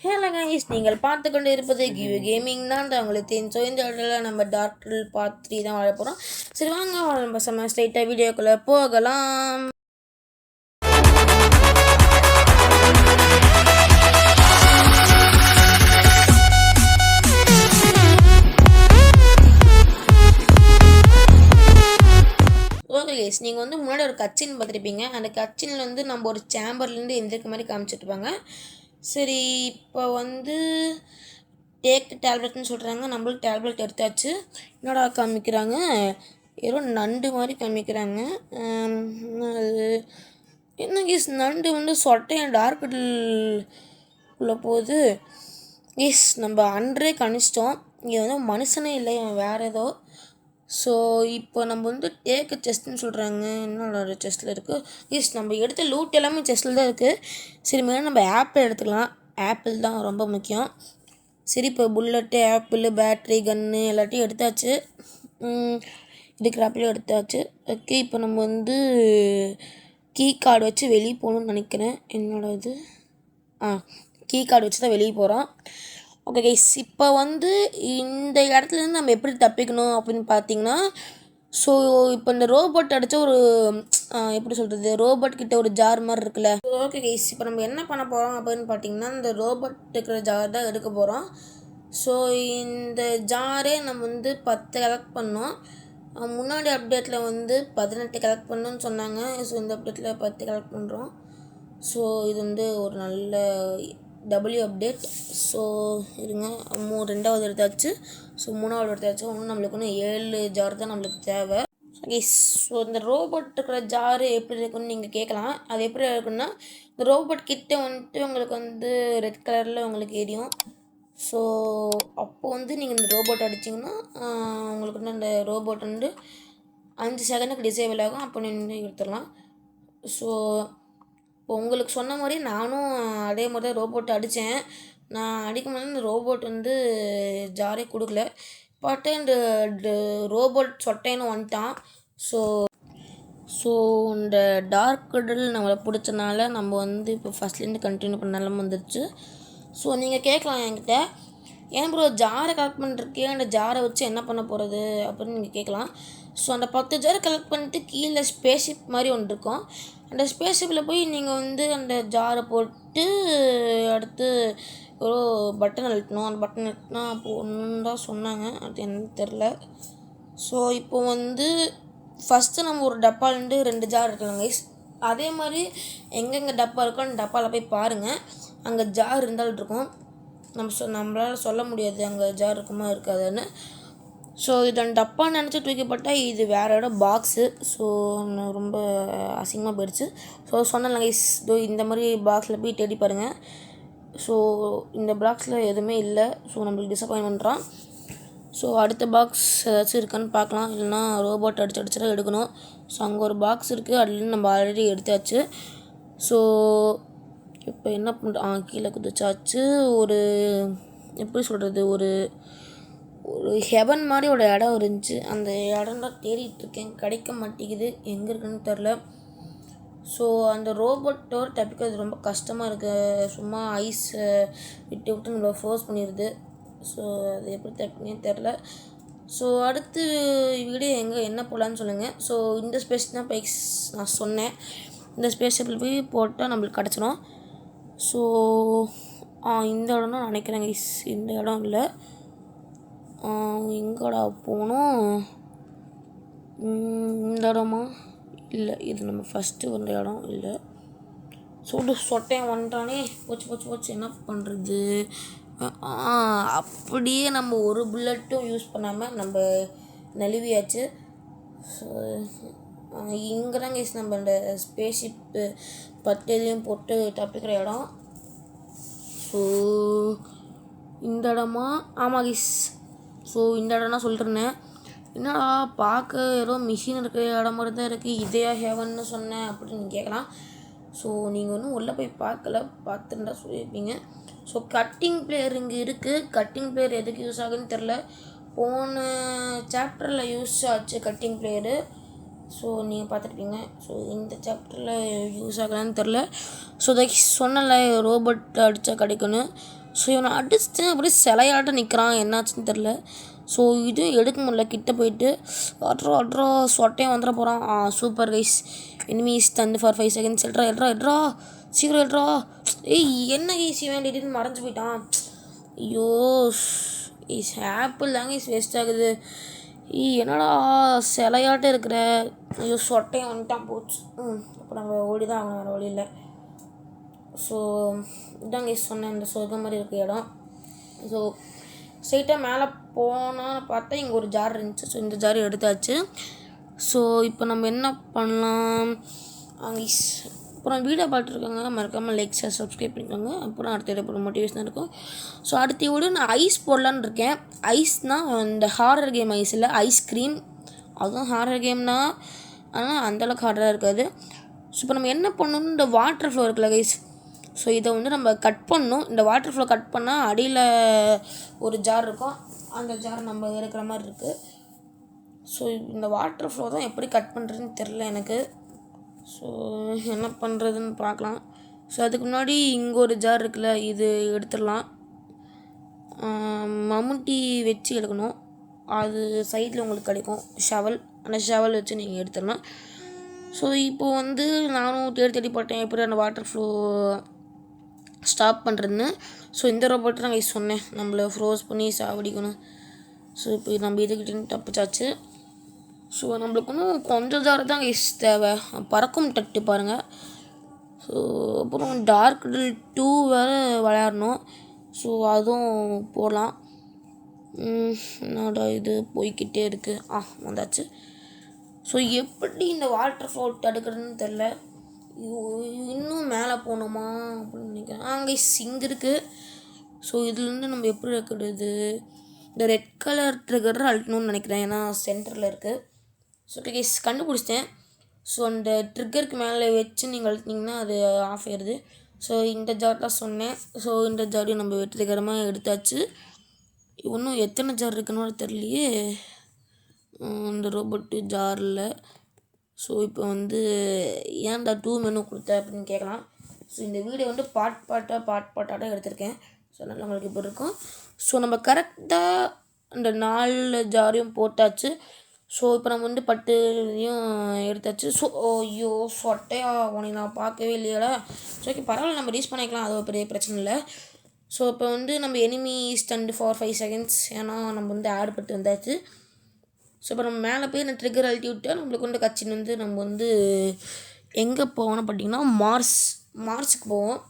Hello guys, நீங்கள் பார்த்து கொண்டு இருப்பது கிவி கேமிங் தான். உங்களுக்கு தெரிஞ்சோ இந்த இடத்துல நம்ம டாக்டர் பார்ட் 3 தான் வாழ போகிறோம். சரி வாங்க, நம்ம செம்ம ஸ்ட்ரைட்டாக வீடியோக்குள்ளே போகலாம். ஓகே கைஸ், நீங்கள் வந்து முன்னாடி ஒரு கட்சின் பார்த்துருப்பீங்க. அந்த கட்சினில் வந்து நம்ம ஒரு சேம்பர்லேருந்து எந்திரிக்க மாதிரி காமிச்சிட்ருப்பாங்க. சரி, இப்போ வந்து டேக் டேப்லெட்னு சொல்கிறாங்க. நம்மளுக்கு டேப்லெட் எடுத்தாச்சு. என்னடா காமிக்கிறாங்க, ஏதோ நண்டு மாதிரி காமிக்கிறாங்க. அது என்ன கேஸ், நண்டு வந்து சொட்டையன் டார்க் உள்ள போகுது. எஸ், நம்ம அன்றே கணிச்சிட்டோம். இங்கே வந்து மனுஷனே இல்லை, வேறு ஏதோ. ஸோ இப்போ நம்ம வந்து டேக்கு செஸ்ட்னு சொல்கிறாங்க. என்னோட செஸ்ட்டில் இருக்குது. எஸ், நம்ம எடுத்த லூட் எல்லாமே செஸ்ட்டில் தான் இருக்குது. சரி, மேலே நம்ம ஆப்பிள் எடுத்துக்கலாம். ஆப்பிள் தான் ரொம்ப முக்கியம். சரி, இப்போ புல்லட்டு, ஆப்பிள், பேட்ரி, கன்று எல்லாத்தையும் எடுத்தாச்சு. இருக்கிற ஆப்பிளும் எடுத்தாச்சு. ஓகே, இப்போ நம்ம வந்து கீ கார்டு வச்சு வெளியே போகணுன்னு நினைக்கிறேன். என்னோட இது கீ கார்டு வச்சு தான் வெளியே போகிறோம். ஓகே கைஸ், இப்போ வந்து இந்த இடத்துலேருந்து நம்ம எப்படி தப்பிக்கணும் அப்படின்னு பார்த்தீங்கன்னா, ஸோ இப்போ இந்த ரோபோட் அடித்த ஒரு எப்படி சொல்கிறது, ரோபோட் கிட்ட ஒரு ஜார் மாதிரி இருக்குல்ல. ஓகே கைஸ், இப்போ நம்ம என்ன பண்ண போகிறோம் அப்படின்னு பார்த்தீங்கன்னா, இந்த ரோபோட் இருக்கிற ஜார் தான் எடுக்க போகிறோம். ஸோ இந்த ஜாரே நம்ம வந்து 10 கலெக்ட் பண்ணோம். முன்னாடி அப்டேட்டில் வந்து 18 கலெக்ட் பண்ணணும்னு சொன்னாங்க. ஸோ இந்த அப்டேட்டில் 10 கலெக்ட் பண்ணுறோம். ஸோ இது வந்து ஒரு நல்ல டபிள்யூ அப்டேட். ஸோ இருங்க, ரெண்டாவது எடுத்தாச்சு. ஸோ மூணாவது எடுத்தாச்சு. ஒன்றும் நம்மளுக்கு ஒன்று 7 ஜார் தான் நம்மளுக்கு தேவை. ஸோ இந்த ரோபோட் இருக்கிற ஜாரு எப்படி இருக்குன்னு நீங்கள் கேட்கலாம். அது எப்படி இருக்குன்னா, இந்த ரோபோட் கிட்ட வந்துட்டு உங்களுக்கு வந்து ரெட் கலரில் உங்களுக்கு எரியும். ஸோ அப்போ வந்து நீங்கள் இந்த ரோபோட் அடிச்சிங்கன்னா உங்களுக்கு வந்து அந்த ரோபோட் வந்து 5 செகண்டுக்கு டிசேபிள் ஆகும். அப்போ நீங்கள் எடுத்துடலாம். ஸோ இப்போ உங்களுக்கு சொன்ன மாதிரி நானும் அதே மாதிரி தான் ரோபோட் அடித்தேன். நான் அடிக்கும் போது இந்த ரோபோட் வந்து ஜாரே கொடுக்கல. பட் இந்த ரோபோட் சொட்டைன்னு வந்துட்டான். ஸோ இந்த டார்க் கடல் நம்மளை பிடிச்சனால நம்ம வந்து இப்போ ஃபஸ்ட்லேருந்து கண்டினியூ பண்ண நிலம வந்துடுச்சு. ஸோ நீங்கள் கேட்கலாம் என்கிட்ட, ஏன் ப்ரோ ஜாரை கலெக்ட் பண்ணுறக்கே அந்த ஜாரை வச்சு என்ன பண்ண போகிறது அப்படின்னு நீங்கள் கேட்கலாம். ஸோ அந்த 10 ஜாரை கலெக்ட் பண்ணிட்டு கீழே ஸ்பேஸ்ஷிப் மாதிரி ஒன்று இருக்கும். அந்த ஸ்பேஸ்ஷிப்பில் போய் நீங்கள் வந்து அந்த ஜாரை போட்டு அடுத்து ஒரு பட்டன் அழுத்தணும். அந்த பட்டன் அழுத்தினா போகணுன்னு தான் சொன்னாங்க. அது என்னன்னு தெரில. ஸோ இப்போ வந்து ஃபஸ்ட்டு நம்ம ஒரு டப்பாலேருந்து 2 ஜார் எடுக்கலாம் கைஸ். அதே மாதிரி எங்கெங்கே டப்பா இருக்கோ அந்த டப்பாவில் போய் பாருங்கள். அங்கே ஜார் இருந்தாலும் இருக்கும். நம்மளால் சொல்ல முடியாது அங்கே ஜார் இருக்குமா இருக்காதுன்னு. ஸோ இது டப்பான்னு நினச்சி தூக்கிப்பட்டால் இது வேறு இடம் பாக்ஸு. ஸோ ரொம்ப அசிங்கமாக போயிடுச்சு. ஸோ சொன்னேன் கைஸ், இந்த மாதிரி பாக்ஸில் போய் தேடி பாருங்கள். ஸோ இந்த பாக்ஸில் எதுவுமே இல்லை. ஸோ நம்மளுக்கு டிசப்பாயின்ட் பண்ணுறான். ஸோ அடுத்த பாக்ஸ் ஏதாச்சும் இருக்கான்னு பார்க்கலாம். இல்லைனா ரோபோட் அடிச்சுதான் எடுக்கணும். ஸோ அங்கே ஒரு பாக்ஸ் இருக்குது, அதுலேருந்து நம்ம ஆல்ரெடி எடுத்தாச்சு. ஸோ இப்போ என்ன பண்ணுறோம், கீழே குதிச்சாச்சு. ஒரு எப்படி சொல்கிறது, ஒரு ஹெவன் மாதிரி ஒரு இடம் இருந்துச்சு. அந்த இடம் தான் தேடிட்டுருக்கேன், கிடைக்க மாட்டேங்குது, எங்கே இருக்குன்னு தெரில. ஸோ அந்த ரோபோட்டோட தப்பிக்கிறது ரொம்ப கஷ்டமாக இருக்குது. சும்மா ஐஸை விட்டு நம்மளை ஃபோர்ஸ் பண்ணிடுது. ஸோ அது எப்படி தப்பினே தெரில. ஸோ அடுத்து வீடியோ என்ன போகலான்னு சொல்லுங்கள். ஸோ இந்த ஸ்பேஸ் தான் பைக்ஸ் நான் சொன்னேன். இந்த ஸ்பேஸில் போய் போட்டால் நம்மளுக்கு கிடச்சிடும். ஸோ இந்த இடம் தான் நினைக்கிறேன் கைஸ். இந்த இடம் இல்லை, எங்கடா போகணும், இந்த இடமா இல்லை, இது நம்ம ஃபஸ்ட்டு வந்த இடம் இல்லை. சொட்டையன் வந்துட்டானே, போச்சு என்ன பண்ணுறது. அப்படியே நம்ம ஒரு புல்லட்டும் யூஸ் பண்ணாமல் நம்ம நழுவியாச்சு. ஸோ இங்கே தான் கைஸ் நம்ம இந்த ஸ்பேஸ்ஷிப்பு 10 போட்டு தப்பிக்கிற இடம். ஸோ இந்த இடமா, ஆமாம் கைஸ். ஸோ இந்த இடம் தான் சொல்லிட்டுருந்தேன். என்னடா பார்க்க ஏதோ மிஷின் இருக்கிற இடம் மாதிரி தான் இருக்குது, இதையா ஹெவன்னு சொன்னேன் அப்படின்னு நீங்கள் கேட்கலாம். ஸோ நீங்கள் ஒன்றும் உள்ளே போய் பார்த்துருந்தா சொல்லியிருப்பீங்க. ஸோ கட்டிங் பிளேயர் இங்கே இருக்குது. கட்டிங் பிளேயர் எதுக்கு யூஸ் ஆகுதுன்னு தெரில. போன சாப்டரில் யூஸ் ஆச்சு கட்டிங் பிளேயரு. ஸோ நீங்கள் பார்த்துருப்பீங்க. ஸோ இந்த சாப்டரில் யூஸ் ஆகலான்னு தெரில. ஸோ சொன்னல ரோபோட் அடித்தா கிடைக்கணும். ஸோ இவனை அடிச்சுட்டு அப்படியே சிலையாட்டம் நிற்கிறான், என்னாச்சுன்னு தெரில. ஸோ இதுவும் எடுக்க முடியல, கிட்ட போயிட்டு அட்ரா சொட்டையும் வந்துட போகிறான். Super guys. Enemies stunned for 5 seconds. எட்ரா சீக்கிரம் எட்ரா. ஏய் என்ன கைஸ் இவன் திடீர்னு மறைஞ்சு போயிட்டான். ஐயோ ஆப்பிள் தாங்க கைஸ் வேஸ்ட் ஆகுது. என்னடா சிலையாட்டம் இருக்கிற. ஐயோ சொட்டையும் வந்துட்டான், போச்சு. அப்போ நம்ம ஓடி தான் ஆகணும், வேறு வழி இல்லை. ஸோ இதாங்க சொன்னேன், இந்த சொர்க்கம் மாதிரி இருக்க இடம். ஸோ ஸ்ட்ரைட்டாக மேலே போனால் பார்த்தா இங்கே ஒரு ஜார் இருந்துச்சு. ஸோ இந்த ஜார் எடுத்தாச்சு. ஸோ இப்போ நம்ம என்ன பண்ணலாம், அப்புறம் வீடியோ பார்த்துருக்காங்க, மறக்காமல் லைக் ஷேர் சப்ஸ்கிரைப் பண்ணிக்கோங்க. அப்புறம் அடுத்த வீடியோ மோட்டிவேஷனாக இருக்கும். ஸோ அடுத்த வீடியோ நான் ஐஸ் போடலான்னு இருக்கேன். ஐஸ்னால் இந்த ஹாரர் கேம் ஐஸ் இல்லை, ஐஸ்கிரீம். அதுவும் ஹாரர் கேம்னா ஆனால் அந்தளவுக்கு ஹாரராக இருக்காது. ஸோ இப்போ நம்ம என்ன பண்ணணும், இந்த வாட்டர் ஃப்ளோ இருக்குல்ல கைஸ், ஸோ இதை வந்து நம்ம கட் பண்ணணும். இந்த வாட்டர் ஃப்ளோ கட் பண்ணால் அடியில் ஒரு ஜார் இருக்கும், அந்த ஜார் நம்ம இருக்கிற மாதிரி இருக்குது. ஸோ இந்த வாட்டர் ஃப்ளோ தான் எப்படி கட் பண்ணுறதுன்னு தெரில எனக்கு. ஸோ என்ன பண்ணுறதுன்னு பார்க்கலாம். ஸோ அதுக்கு முன்னாடி இங்கே ஒரு ஜார் இருக்குல்ல, இது எடுத்துடலாம். மம்முட்டி வச்சு எடுக்கணும், அது சைடில் உங்களுக்கு கிடைக்கும் ஷவல். அந்த ஷவல் வச்சு நீங்கள் எடுத்துடலாம். ஸோ இப்போது வந்து நானும் தேடி போட்டேன் எப்படி அந்த வாட்டர் ஃப்ளோ ஸ்டாப் பண்ணுறதுன்னு. ஸோ இந்த ரோபோட் தான் கைஸ் சொன்னேன், நம்மளை ஃப்ரோஸ் பண்ணி சாவடிக்கணும். ஸோ இப்போ நம்ம இதுக்கிட்டேன்னு தப்பிச்சாச்சு. ஸோ நம்மளுக்கு இன்னும் கொஞ்சம் ஜார் தான் கைஸ் தேவை. பறக்கும் தட்டு பாருங்கள். ஸோ அப்புறம் டார்க் டில் 2 வேறு விளையாடணும். ஸோ அதுவும் போடலாம். என்னடா இது போய்கிட்டே இருக்குது. வந்தாச்சு. ஸோ எப்படி இந்த வாட்டர் ஃப்ளோ தடுக்கிறதுன்னு தெரில. இன்னும் மேலே போகணுமா அப்படின்னு நினைக்கிறேன். அங்கே சிங்க் இருக்குது. ஸோ இதுலேருந்து நம்ம எப்படி இருக்கிறது, இந்த ரெட் கலர் ட்ரிகர் அழுத்தணும்னு நினைக்கிறேன், ஏன்னா சென்டரில் இருக்குது. ஸோ கைஸ் கண்டுபிடிச்சிட்டேன். ஸோ அந்த ட்ரிக்கருக்கு மேலே வச்சு நீங்கள் அழுத்தினீங்கன்னா அது ஆஃப் ஆயிடுது. ஸோ இந்த ஜார் தான் சொன்னேன். ஸோ இந்த ஜாரையும் நம்ம வெற்றிகரமாக எடுத்தாச்சு. இன்னும் எத்தனை ஜார் இருக்குன்னு தெரியலையே இந்த ரோபோட்டு ஜாரில். ஸோ இப்போ வந்து ஏன்டா 2 மெனு கொடுத்த அப்படின்னு கேட்கலாம். ஸோ இந்த வீடியோ வந்து பாட்டாக எடுத்திருக்கேன். ஸோ நல்லா உங்களுக்கு இப்போ இருக்கும். ஸோ நம்ம கரெக்டாக இந்த 4 ஜாரையும் போட்டாச்சு. ஸோ இப்போ நம்ம வந்து பட்டுலையும் எடுத்தாச்சு. ஸோ ஐயோ சொட்டையா உனக்கு நான் பார்க்கவே இல்லையாடா. ஸோ ஓகே பரவாயில்ல, நம்ம ரீச் பண்ணிக்கலாம், அது ஒரு பெரிய பிரச்சனை இல்லை. ஸோ இப்போ வந்து நம்ம எனிமி ஸ்டண்ட் ஃபார் 5 செகண்ட்ஸ், ஏன்னா நம்ம வந்து ஆட் பட்டு வந்தாச்சு. ஸோ இப்போ நம்ம மேலே போய் நான் ட்ரிகர் அழுத்தி விட்டால் நம்மளுக்கு வந்து கட்சின் வந்து நம்ம வந்து எங்கே போவோம்னு பார்த்தீங்கன்னா மார்ஸுக்கு போவோம்.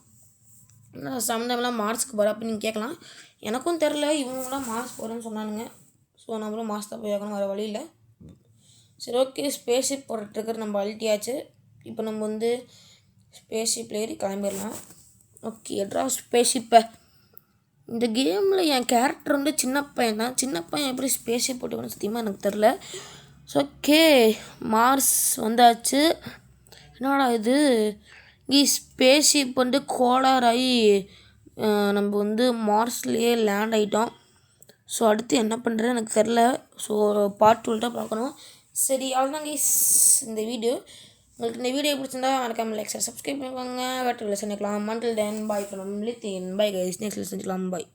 சம்மந்தமெல்லாம் மார்ஸுக்கு போகிற அப்படின்னு நீங்கள் கேட்கலாம். எனக்கும் தெரில, இவங்களாம் மார்ஸ் போகிறேன்னு சொன்னானுங்க. ஸோ நம்மளும் மார்ஸ் தான் போய் ஆகணும், வர வழியில். சரி ஓகே, ஸ்பேஸ்ஷிப் போகிற ட்ரிகர் நம்ம அழுத்தியாச்சு. இப்போ நம்ம வந்து ஸ்பேஸ்ஷிப்பில் ஏறி கிளம்பிடலாம். ஓகே எட்ரா ஸ்பேஸ்ஷிப்பை. இந்த கேமில் என் கேரக்டர் வந்து சின்ன பையன் தான். சின்ன பையன் எப்படி ஸ்பேஸ்ஷிப் போட்டுக்கணும் சத்தியமாக எனக்கு தெரில. ஸோ ஓகே மார்ஸ் வந்தாச்சு. என்னடா இது, இங்கே ஸ்பேஸ்ஷிப் வந்து கோளாறாகி நம்ம வந்து மார்ஸ்லேயே லேண்ட் ஆகிட்டோம். ஸோ அடுத்து என்ன பண்ணுறது எனக்கு தெரில. ஸோ பார்ட் 2 தான் பார்க்கணும். சரி அவ்வளோதான் கைஸ் இந்த வீடியோ. உங்களுக்கு இந்த வீடியோ பிடிச்சிருந்தா மறக்காமல் லைக் சப்ஸ்கிரைப் பண்ணிக்கோங்க. வேறு லெசன் நினைக்கலாம். மண்டில் தென் பாய் ஃப்ரம் லித்தின். பாய் கைஸ், நெக்ஸ்ட் லெசன் பாய்.